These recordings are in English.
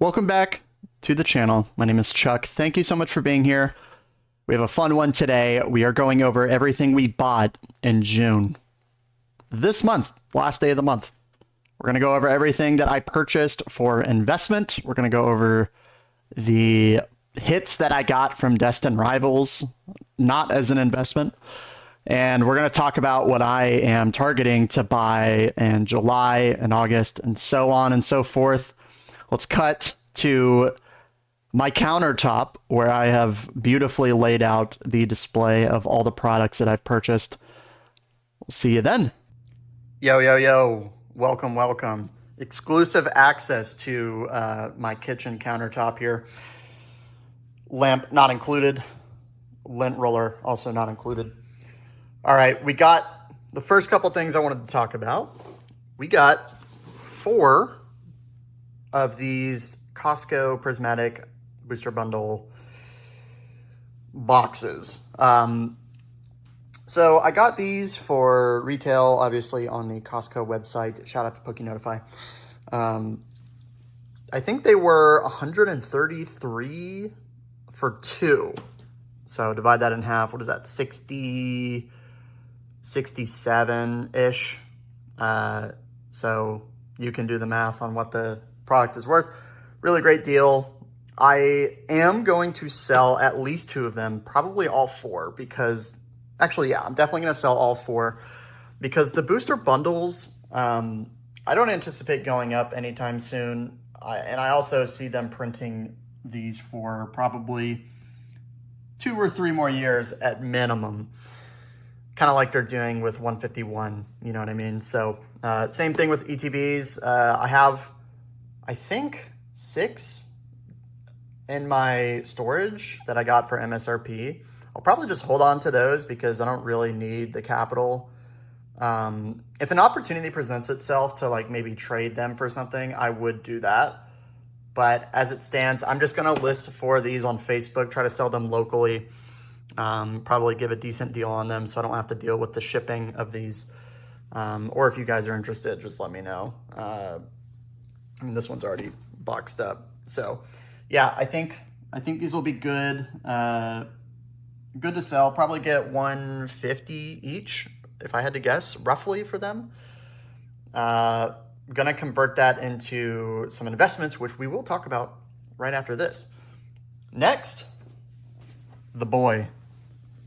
Welcome back to the channel. My name is Chuck. Thank you so much for being here. We have a fun one today. We are going over everything we bought in June. This month, last day of the month. We're going to go over everything that I purchased for investment. We're going to go over the hits that I got from Destined Rivals, not as an investment. And we're going to talk about what I am targeting to buy in July and August and so on and so forth. Let's cut to my countertop where I have beautifully laid out the display of all the products that I've purchased. We'll see you then. Yo, yo, yo. Welcome, welcome. Exclusive access to my kitchen countertop here. Lamp not included. Lint roller also not included. All right, we got the first couple things I wanted to talk about. We got 4 of these Costco Prismatic Booster Bundle boxes. So I got these for retail, obviously, on the Costco website. Shout out to PokeNotify. I think they were $133 for 2. So divide that in half. What is that? 67-ish. So you can do the math on what the product is worth. Really great deal. I am going to sell at least 2 of them, probably all 4, because actually, yeah, I'm definitely going to sell all 4 because the booster bundles, I don't anticipate going up anytime soon. And I also see them printing these for probably 2 or 3 more years at minimum, kind of like they're doing with 151, you know what I mean? So same thing with ETBs. I have, I think, 6 in my storage that I got for MSRP. I'll probably just hold on to those because I don't really need the capital. If an opportunity presents itself to like maybe trade them for something, I would do that. But as it stands, I'm just going to list 4 of these on Facebook, try to sell them locally, probably give a decent deal on them so I don't have to deal with the shipping of these. Or if you guys are interested, just let me know. I mean, this one's already boxed up. So yeah, I think these will be good. Good to sell. Probably get 150 each, if I had to guess, roughly for them. Gonna convert that into some investments, which we will talk about right after this. Next, the boy.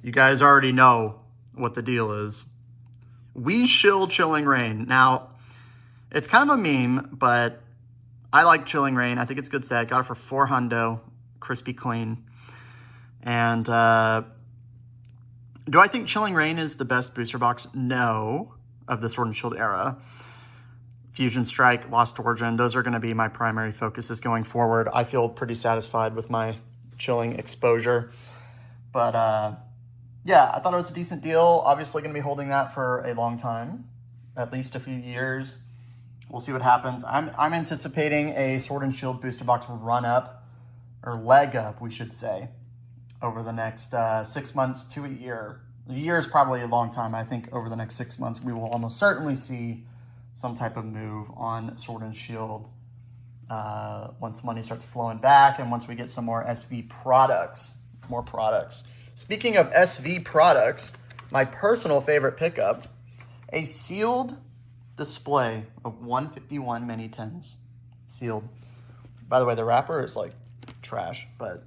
You guys already know what the deal is. We shill Chilling Reign. Now, it's kind of a meme, but I like Chilling Reign. I think it's a good set. Got it for $400, crispy clean. And do I think Chilling Reign is the best booster box? No, of the Sword and Shield era. Fusion Strike, Lost Origin, those are going to be my primary focuses going forward. I feel pretty satisfied with my chilling exposure. But yeah, I thought it was a decent deal. Obviously going to be holding that for a long time, at least a few years. We'll see what happens. I'm anticipating a Sword and Shield booster box run up, or leg up, we should say, over the next 6 months to a year. A year is probably a long time. I think over the next 6 months, we will almost certainly see some type of move on Sword and Shield once money starts flowing back and once we get some more SV products, more products. Speaking of SV products, my personal favorite pickup, a sealed display of 151 mini 10s, sealed. By the way, the wrapper is like trash, but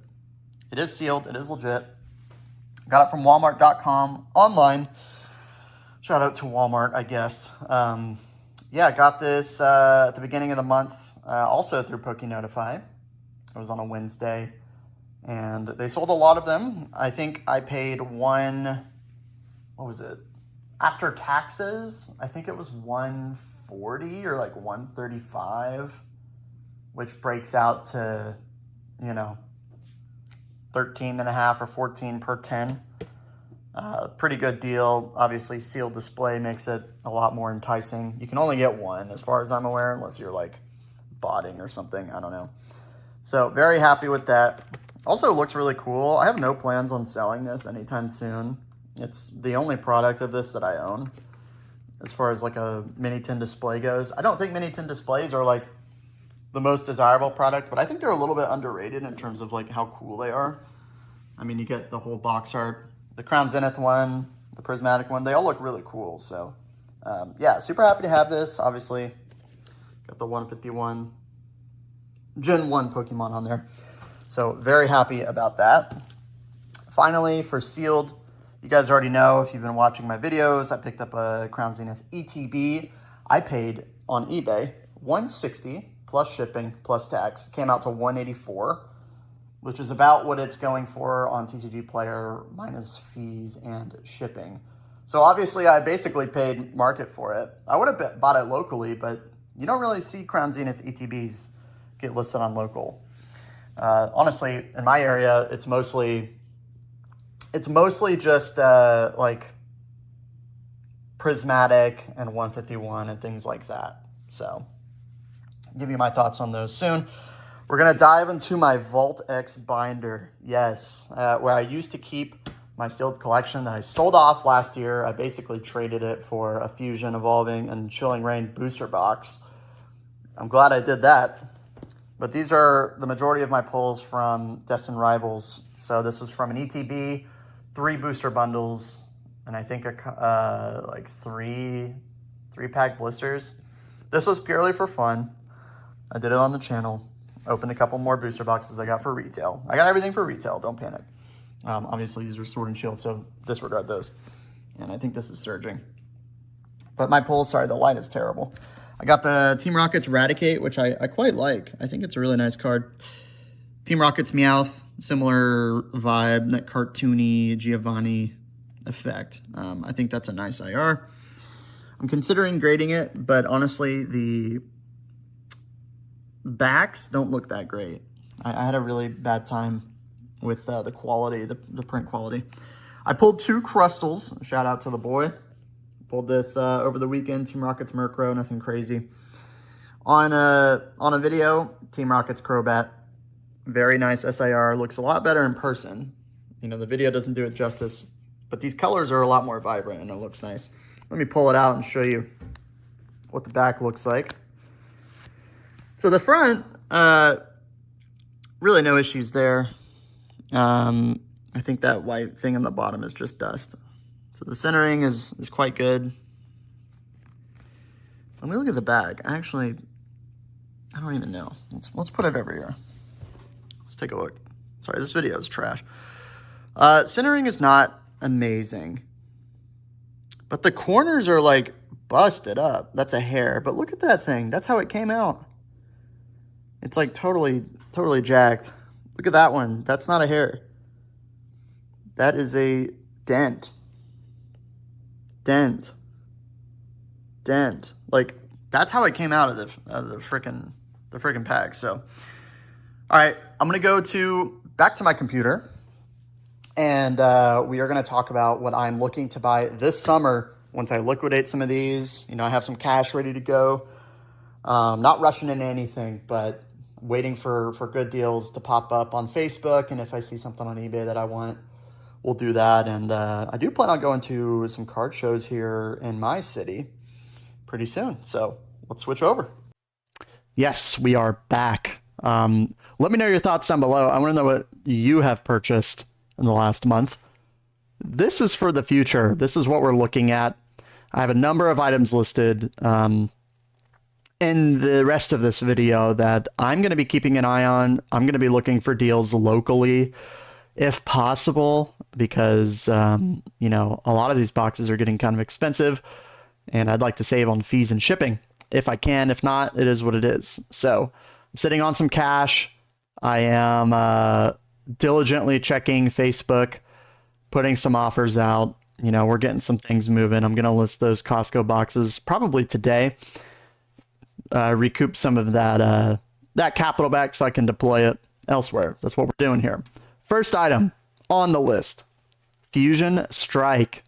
it is sealed. It is legit. Got it from Walmart.com online. Shout out to Walmart, I guess. Yeah, got this at the beginning of the month, also through PokeNotify. It was on a Wednesday, and they sold a lot of them. I think I paid what was it? After taxes, I think it was $140 or like $135, which breaks out to, 13.5 or 14 per 10. Pretty good deal. Obviously, sealed display makes it a lot more enticing. You can only get one, as far as I'm aware, unless you're like botting or something. I don't know. So very happy with that. Also looks really cool. I have no plans on selling this anytime soon. It's the only product of this that I own as far as like a mini tin display goes. I don't think mini tin displays are like the most desirable product, but I think they're a little bit underrated in terms of like how cool they are. I mean, you get the whole box art, the Crown Zenith one, the prismatic one, they all look really cool. So yeah, super happy to have this. Obviously got the 151 Gen 1 Pokemon on there. So very happy about that. Finally, for sealed, you guys already know if you've been watching my videos, I picked up a Crown Zenith ETB. I paid on eBay $160 plus shipping plus tax. It came out to $184, which is about what it's going for on TCG Player minus fees and shipping. So obviously I basically paid market for it. I would have bought it locally, but you don't really see Crown Zenith ETBs get listed on local. Honestly, in my area, it's mostly just like prismatic and 151 and things like that. So I'll give you my thoughts on those soon. We're going to dive into my Vault X binder. Yes, where I used to keep my sealed collection that I sold off last year. I basically traded it for a Fusion, Evolving, and Chilling Reign booster box. I'm glad I did that. But these are the majority of my pulls from Destined Rivals. So this was from an ETB, 3 booster bundles, and I think like three pack blisters. This was purely for fun. I did it on the channel. Opened a couple more booster boxes I got for retail. I got everything for retail, don't panic. Obviously, these are Sword and Shield, so disregard those. And I think this is surging. But my pull, sorry, the light is terrible. I got the Team Rocket's Eradicate, which I quite like. I think it's a really nice card. Team Rocket's Meowth, similar vibe, that cartoony Giovanni effect. I think that's a nice IR. I'm considering grading it, but honestly, the backs don't look that great. I had a really bad time with the quality, the print quality. I pulled 2 Crustals. Shout out to the boy. Pulled this over the weekend. Team Rocket's Murkrow, nothing crazy. On a video, Team Rocket's Crobat. Very nice SIR. Looks a lot better in person. You know, the video doesn't do it justice, but these colors are a lot more vibrant and it looks nice. Let me pull it out and show you what the back looks like. So the front, really no issues there. I think that white thing on the bottom is just dust. So the centering is quite good. Let me look at the bag. I don't even know. Let's put it over here. Let's take a look. Sorry, this video is trash. Centering is not amazing, but the corners are like busted up. That's a hair, but look at that thing. That's how it came out. It's like totally jacked. Look at that one. That's not a hair. That is a dent. Dent. Like, that's how it came out of the freaking pack. So, all right, I'm gonna go back to my computer, and we are gonna talk about what I'm looking to buy this summer once I liquidate some of these. You know, I have some cash ready to go. Not rushing into anything, but waiting for good deals to pop up on Facebook, and if I see something on eBay that I want, we'll do that. And I do plan on going to some card shows here in my city pretty soon. So let's switch over. Yes, we are back. Let me know your thoughts down below. I want to know what you have purchased in the last month. This is for the future. This is what we're looking at. I have a number of items listed in the rest of this video that I'm going to be keeping an eye on. I'm going to be looking for deals locally if possible, because, you know, a lot of these boxes are getting kind of expensive and I'd like to save on fees and shipping if I can. If not, it is what it is. So I'm sitting on some cash. I am diligently checking Facebook, putting some offers out. You know, we're getting some things moving. I'm going to list those Costco boxes probably today. Recoup some of that capital back so I can deploy it elsewhere. That's what we're doing here. First item on the list, Fusion Strike.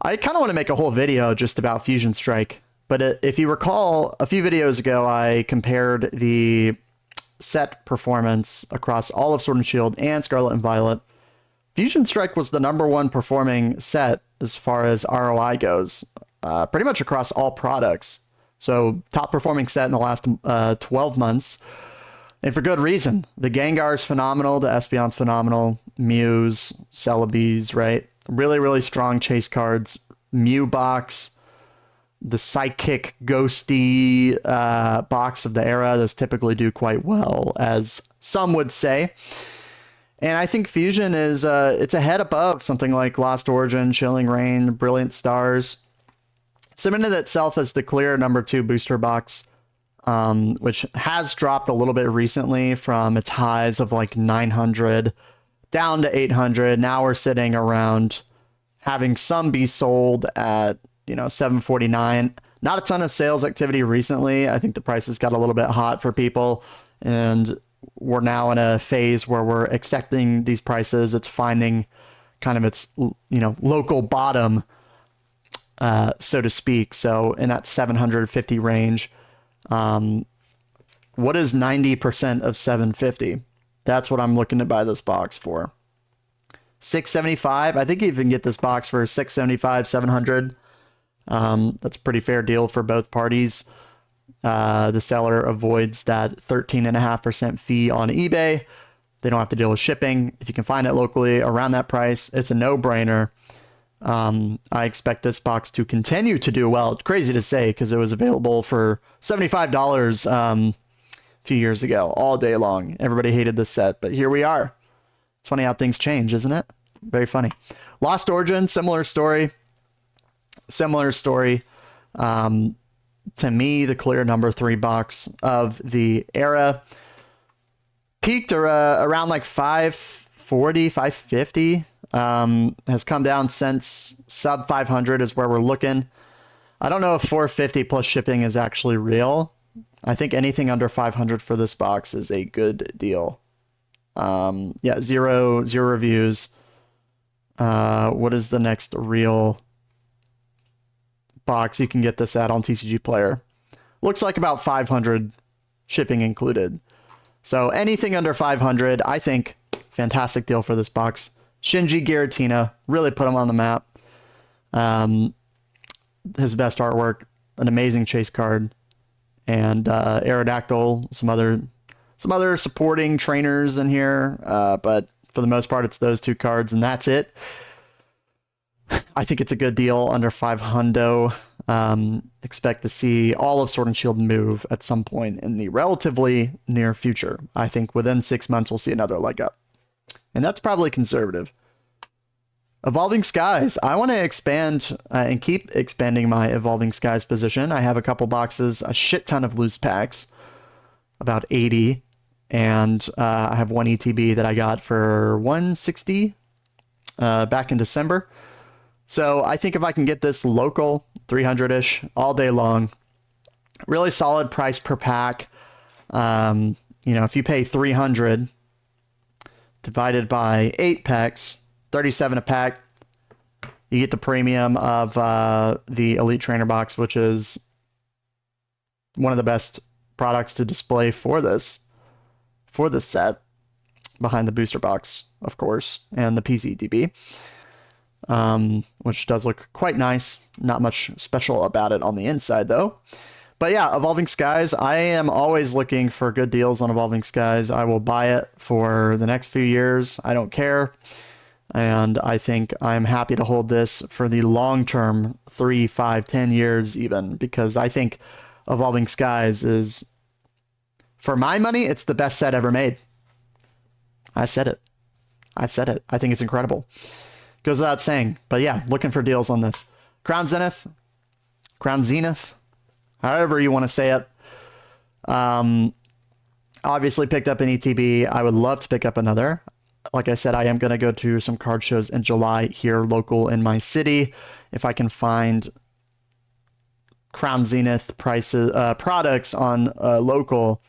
I kind of want to make a whole video just about Fusion Strike, but if you recall, a few videos ago, I compared the set performance across all of Sword and Shield and Scarlet and Violet. Fusion Strike was the #1 performing set as far as ROI goes, pretty much across all products. So top performing set in the last 12 months. And for good reason. The Gengar's phenomenal. The Espeon's phenomenal. Mew's, Celebi's, right? Really, really strong chase cards. Mew box. The Psychic Ghosty box of the era. Those typically do quite well, as some would say. And I think Fusion is it's a head above something like Lost Origin, Chilling Reign, Brilliant Stars. Submitted itself as the clear number 2 booster box, which has dropped a little bit recently from its highs of like 900 down to 800. Now we're sitting around having some be sold at, you know, 749. Not a ton of sales activity recently. I think the prices got a little bit hot for people, and we're now in a phase where we're accepting these prices. It's finding kind of its, you know, local bottom, so to speak. So in that 750 range, what is 90% of 750? That's what I'm looking to buy this box for. 675. I think you even get this box for 675, 700. That's a pretty fair deal for both parties. The seller avoids that 13.5% fee on eBay. They don't have to deal with shipping. If you can find it locally around that price, it's a no-brainer. I expect this box to continue to do well. It's crazy to say because it was available for $75 a few years ago, all day long. Everybody hated this set, but here we are. It's funny how things change, isn't it? Very funny. Lost Origin, similar story. Similar story. To me, the clear number 3 box of the era. Peaked around like 540, 550. Has come down since. Sub 500 is where we're looking. I don't know if 450 plus shipping is actually real. I think anything under 500 for this box is a good deal. Yeah, zero reviews. What is the next real box you can get this at on TCG Player? Looks like about 500 shipping included. So anything under 500, I think, fantastic deal for this box. Shinji Giratina, really put him on the map. His best artwork, an amazing chase card, and Aerodactyl, some other supporting trainers in here, but for the most part, it's those 2 cards, and that's it. I think it's a good deal under 500. Expect to see all of Sword and Shield move at some point in the relatively near future. I think within 6 months, we'll see another leg up. And that's probably conservative. Evolving Skies. I want to expand and keep expanding my Evolving Skies position. I have a couple boxes, a shit ton of loose packs, about 80. And I have one ETB that I got for 160 back in December. So I think if I can get this local, 300-ish, all day long, really solid price per pack. You know, if you pay 300 divided by 8 packs, 37 a pack, you get the premium of the Elite Trainer box, which is one of the best products to display for this set, behind the booster box, of course, and the PCDB. Which does look quite nice. Not much special about it on the inside, though. But yeah, Evolving Skies, I am always looking for good deals on Evolving Skies. I will buy it for the next few years. I don't care. And I think I'm happy to hold this for the long term, 3, 5, 10 years even, because I think Evolving Skies is, for my money, it's the best set ever made. I said it. I think it's incredible. Goes without saying, but yeah, looking for deals on this. Crown Zenith, however you want to say it. Obviously picked up an ETB. I would love to pick up another. Like I said, I am going to go to some card shows in July here local in my city. If I can find Crown Zenith prices, products on local,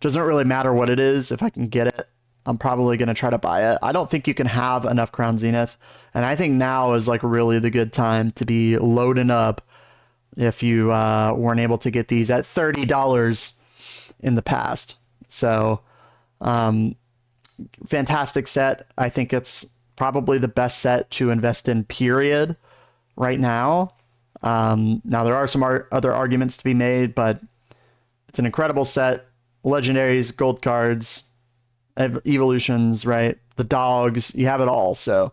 doesn't really matter what it is. If I can get it, I'm probably going to try to buy it. I don't think you can have enough Crown Zenith. And I think now is like really the good time to be loading up if you weren't able to get these at $30 in the past. So fantastic set. I think it's probably the best set to invest in, period, right now. Now, there are some other arguments to be made, but it's an incredible set. Legendaries, gold cards, evolutions, right? The dogs, you have it all. So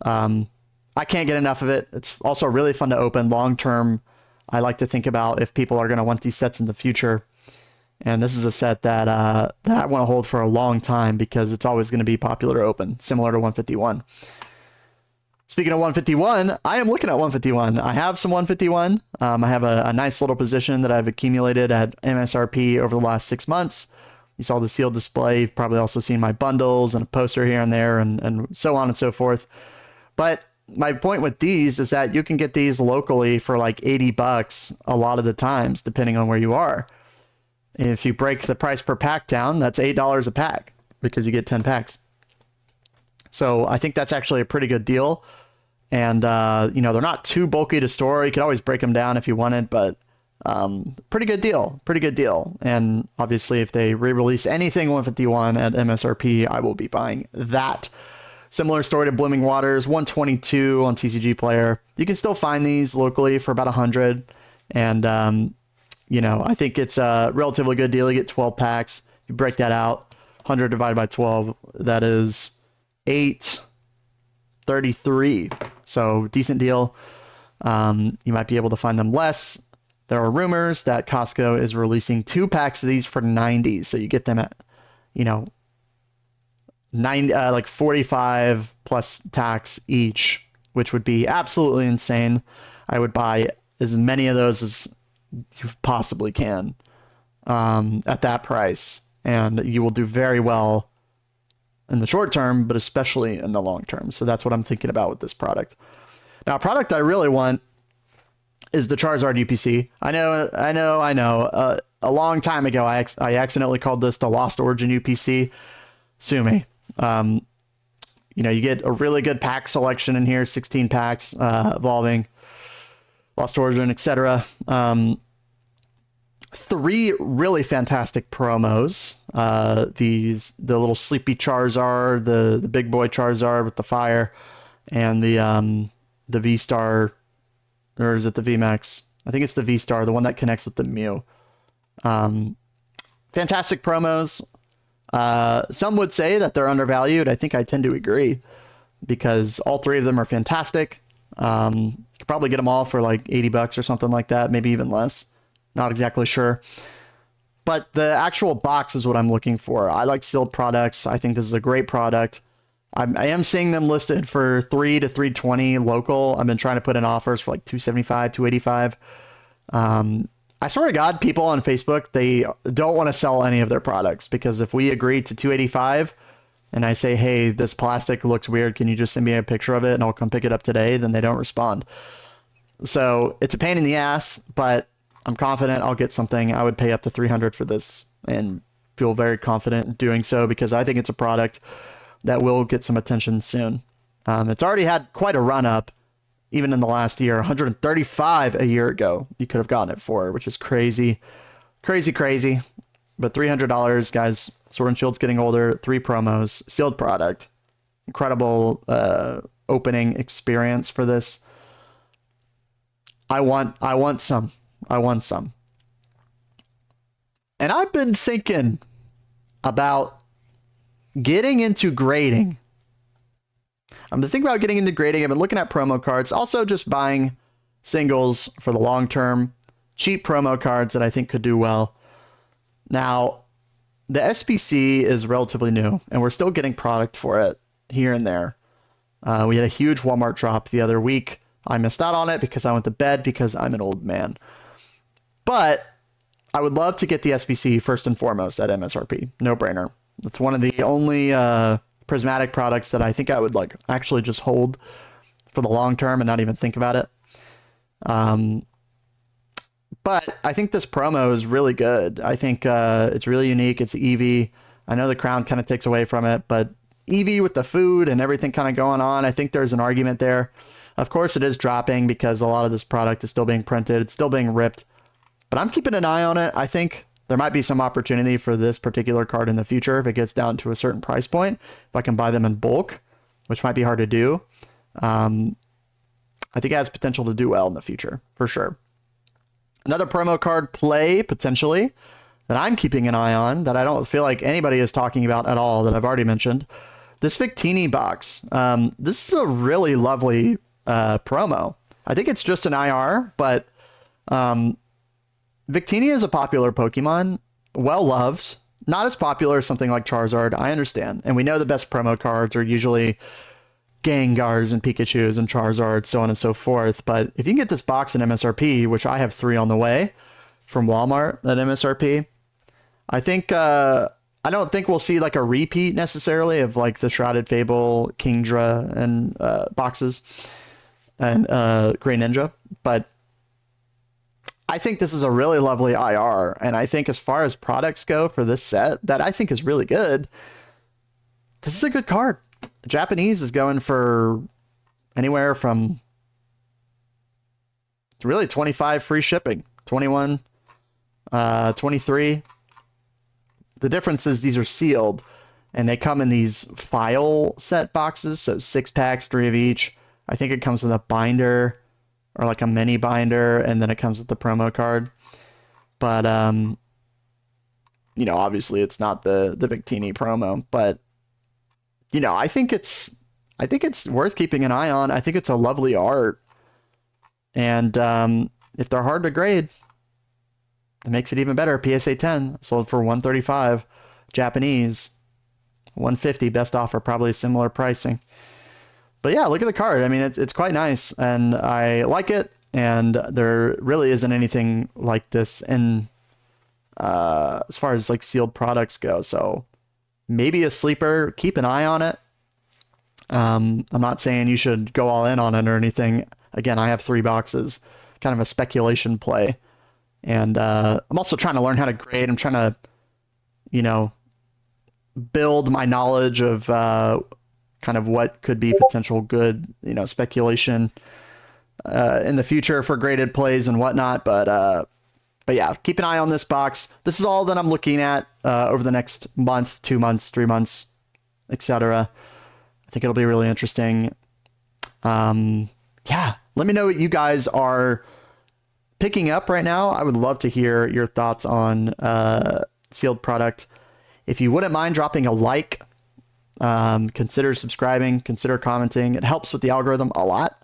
I can't get enough of it. It's also really fun to open long term. I like to think about if people are going to want these sets in the future. And this is a set that that I want to hold for a long time because it's always going to be popular to open, similar to 151. Speaking of 151, I am looking at 151. I have some 151. I have a nice little position that I've accumulated at MSRP over the last 6 months. You saw the sealed display. You've probably also seen my bundles and a poster here and there and so on and so forth. But my point with these is that you can get these locally for like $80 a lot of the times, depending on where you are. If you break the price per pack down, that's $8 a pack because you get 10 packs. So I think that's actually a pretty good deal. And, you know, they're not too bulky to store. You could always break them down if you wanted, but pretty good deal. Pretty good deal. And obviously, if they re-release anything 151 at MSRP, I will be buying that. Similar story to Blooming Waters, 122 on TCG Player. You can still find these locally for about 100. And, you know, I think it's a relatively good deal. You get 12 packs. You break that out, 100 divided by 12, that is 833. So decent deal. You might be able to find them less. There are rumors that Costco is releasing 2 packs of these for 90. So you get them at, you know, like 45 plus tax each, which would be absolutely insane. I would buy as many of those as you possibly can at that price, and you will do very well in the short term, but especially in the long term. So that's what I'm thinking about with this product. Now, a product I really want is the Charizard UPC. I know. A long time ago, I accidentally called this the Lost Origin UPC. Sue me. You know, you get a really good pack selection in here, 16 packs, evolving, Lost Origin, etc. 3 really fantastic promos. The little sleepy Charizard, the big boy Charizard with the fire, and the V-Star, or is it the VMAX? I think it's the V-Star, the one that connects with the Mew. Fantastic promos. Some would say that they're undervalued. I think I tend to agree because all 3 of them are fantastic. You could probably get them all for like $80 or something like that, maybe even less. Not exactly sure. But the actual box is what I'm looking for. I like sealed products. I think this is a great product. I am seeing them listed for $3 to $320 local. I've been trying to put in offers for like $275, $285. I swear to God, people on Facebook, they don't want to sell any of their products because if we agree to $285 and I say, hey, this plastic looks weird, can you just send me a picture of it and I'll come pick it up today, then they don't respond. So it's a pain in the ass, but I'm confident I'll get something. I would pay up to $300 for this and feel very confident in doing so because I think it's a product that will get some attention soon. It's already had quite a run up, even in the last year. 135 a year ago you could have gotten it for, which is crazy. But $300, guys. Sword and Shield's getting older. 3 promos, sealed product, incredible opening experience for this. I want some. And I've been thinking about getting into grading. I've been thinking about getting into grading. I've been looking at promo cards, also just buying singles for the long term, cheap promo cards that I think could do well. Now, the SBC is relatively new, and we're still getting product for it here and there. We had a huge Walmart drop the other week. I missed out on it because I went to bed because I'm an old man. But I would love to get the SBC first and foremost at MSRP. No brainer. It's one of the only prismatic products that I think I would like actually just hold for the long term and not even think about it. But I think this promo is really good. I think it's really unique. It's Eevee. I know the crown kind of takes away from it, but Eevee with the food and everything kind of going on, I think there's an argument there. Of course, it is dropping because a lot of this product is still being printed. It's still being ripped. But I'm keeping an eye on it. I think there might be some opportunity for this particular card in the future if it gets down to a certain price point. If I can buy them in bulk, which might be hard to do. I think it has potential to do well in the future, for sure. Another promo card play, potentially, that I'm keeping an eye on, that I don't feel like anybody is talking about at all, that I've already mentioned. This Victini box. This is a really lovely promo. I think it's just an IR, but Victini is a popular Pokemon, well-loved. Not as popular as something like Charizard, I understand. And we know the best promo cards are usually Gengars and Pikachus and Charizard, so on and so forth. But if you can get this box in MSRP, which I have 3 on the way from Walmart at MSRP, I think I don't think we'll see like a repeat necessarily of like the Shrouded Fable, Kingdra, and boxes and Grey Ninja, but I think this is a really lovely IR, and I think as far as products go for this set, that I think is really good, this is a good card. The Japanese is going for anywhere from really 25 free shipping, 21, 23. The difference is these are sealed, and they come in these file set boxes, so 6 packs, 3 of each. I think it comes with a binder, or like a mini binder, and then it comes with the promo card. But you know, obviously it's not the Victini promo, but you know, I think it's worth keeping an eye on. I think it's a lovely art, and if they're hard to grade, it makes it even better. PSA 10 sold for 135, Japanese 150, best offer, probably similar pricing. But yeah, look at the card. I mean, it's quite nice, and I like it. And there really isn't anything like this in as far as like sealed products go. So maybe a sleeper. Keep an eye on it. I'm not saying you should go all in on it or anything. Again, I have 3 boxes, kind of a speculation play, and I'm also trying to learn how to grade. I'm trying to, you know, build my knowledge of kind of what could be potential good, you know, speculation in the future for graded plays and whatnot. But yeah, keep an eye on this box. This is all that I'm looking at over the next month, 2 months, 3 months, etc. I think it'll be really interesting. Yeah, let me know what you guys are picking up right now. I would love to hear your thoughts on sealed product. If you wouldn't mind dropping a like, consider subscribing, consider commenting. It helps with the algorithm a lot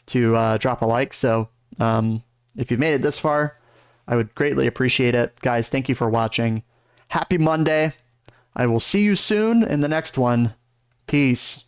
to drop a like. So if you've made it this far, I would greatly appreciate it. Guys, thank you for watching. Happy Monday. I will see you soon in the next one. Peace.